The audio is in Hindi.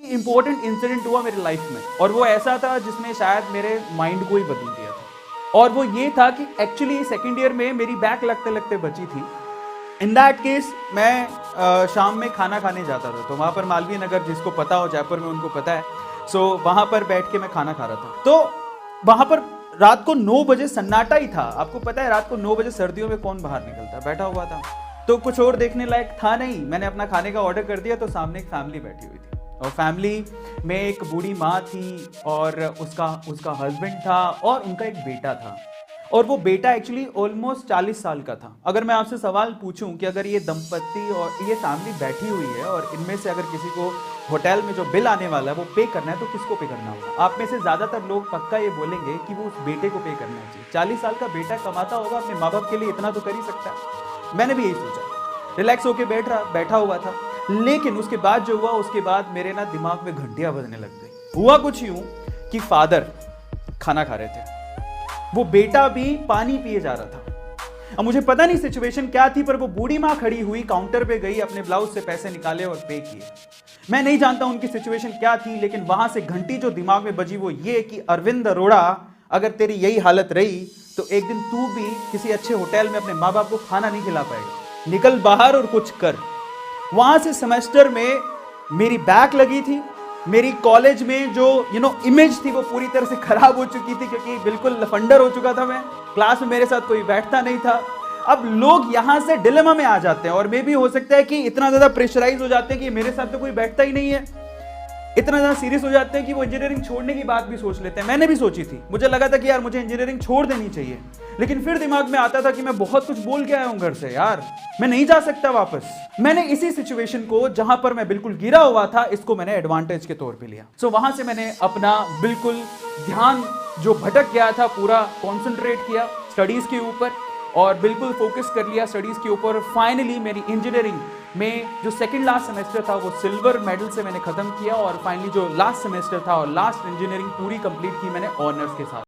इंपॉर्टेंट इंसिडेंट हुआ मेरी लाइफ में, और वो ऐसा था जिसने शायद मेरे माइंड को ही बदल दिया था। और वो ये था कि एक्चुअली सेकेंड ईयर में मेरी बैक लगते लगते बची थी। इन दैट केस मैं शाम में खाना खाने जाता था, तो वहाँ पर मालवीय नगर, जिसको पता हो जयपुर में उनको पता है, सो वहाँ पर बैठ के मैं खाना खा रहा था। तो वहाँ पर रात को 9 बजे सन्नाटा ही था। आपको पता है रात को 9 बजे सर्दियों में कौन बाहर निकलता, बैठा हुआ था, तो कुछ और देखने लायक था नहीं। मैंने अपना खाने का ऑर्डर कर दिया, तो सामने एक फैमिली बैठी हुई थी, और फैमिली में एक बूढ़ी माँ थी और उसका हस्बैंड था और उनका एक बेटा था। और वो बेटा एक्चुअली ऑलमोस्ट 40 साल का था। अगर मैं आपसे सवाल पूछूं कि अगर ये दंपत्ति और ये फैमिली बैठी हुई है और इनमें से अगर किसी को होटल में जो बिल आने वाला है वो पे करना है, तो किसको पे करना होगा? आप में से ज्यादातर लोग पक्का ये बोलेंगे कि वो उस बेटे को पे करना चाहिए। 40 साल का बेटा कमाता होगा, अपने माँ बाप के लिए इतना तो कर ही सकता है। मैंने भी यही सोचा, रिलैक्स होके बैठा हुआ था। लेकिन उसके बाद जो हुआ, उसके बाद मेरे ना दिमाग में घंटियां बजने लग गई। हुआ कुछ यूं कि फादर खाना खा रहे थे, वो बेटा भी पानी पिए जा रहा था। अब मुझे पता नहीं सिचुएशन क्या थी, पर वो बूढ़ी माँ खड़ी हुई काउंटर पे गई, अपने ब्लाउज से पैसे निकाले और पे किए। मैं नहीं जानता उनकी सिचुएशन क्या थी, लेकिन वहां से घंटी जो दिमाग में बजी वो ये कि अरविंद अरोड़ा, अगर तेरी यही हालत रही तो एक दिन तू भी किसी अच्छे होटल में अपने माँ बाप को खाना नहीं खिला पाएगा। निकल बाहर और कुछ कर। वहां से सेमेस्टर में मेरी बैक लगी थी। मेरी कॉलेज में जो इमेज थी वो पूरी तरह से खराब हो चुकी थी, क्योंकि बिल्कुल लफंडर हो चुका था मैं। क्लास में मेरे साथ कोई बैठता नहीं था। अब लोग यहां से डिलेमा में आ जाते हैं, और मे भी हो सकता है कि इतना ज्यादा प्रेशराइज हो जाते हैं कि मेरे साथ तो कोई बैठता ही नहीं है। इतना ज्यादा सीरियस हो जाते हैं कि वो इंजीनियरिंग छोड़ने की बात भी सोच लेते हैं। मैंने भी सोची थी, मुझे लगा था कि यार मुझे इंजीनियरिंग छोड़ देनी चाहिए, लेकिन फिर दिमाग में आता था कि मैं बहुत कुछ बोल के आया हूं घर से, यार मैं नहीं जा सकता वापस। मैंने इसी सिचुएशन को, जहां पर मैं बिल्कुल गिरा हुआ था, इसको मैंने एडवांटेज के तौर पे लिया। सो वहां से मैंने अपना बिल्कुल ध्यान जो भटक गया था पूरा कॉन्सेंट्रेट किया स्टडीज के ऊपर, और बिल्कुल फोकस कर लिया स्टडीज के ऊपर। फाइनली मेरी इंजीनियरिंग में जो सेकंड लास्ट सेमेस्टर था वो सिल्वर मेडल से मैंने खत्म किया, और फाइनली जो लास्ट सेमेस्टर था और लास्ट इंजीनियरिंग पूरी कंप्लीट की मैंने ऑनर्स के साथ।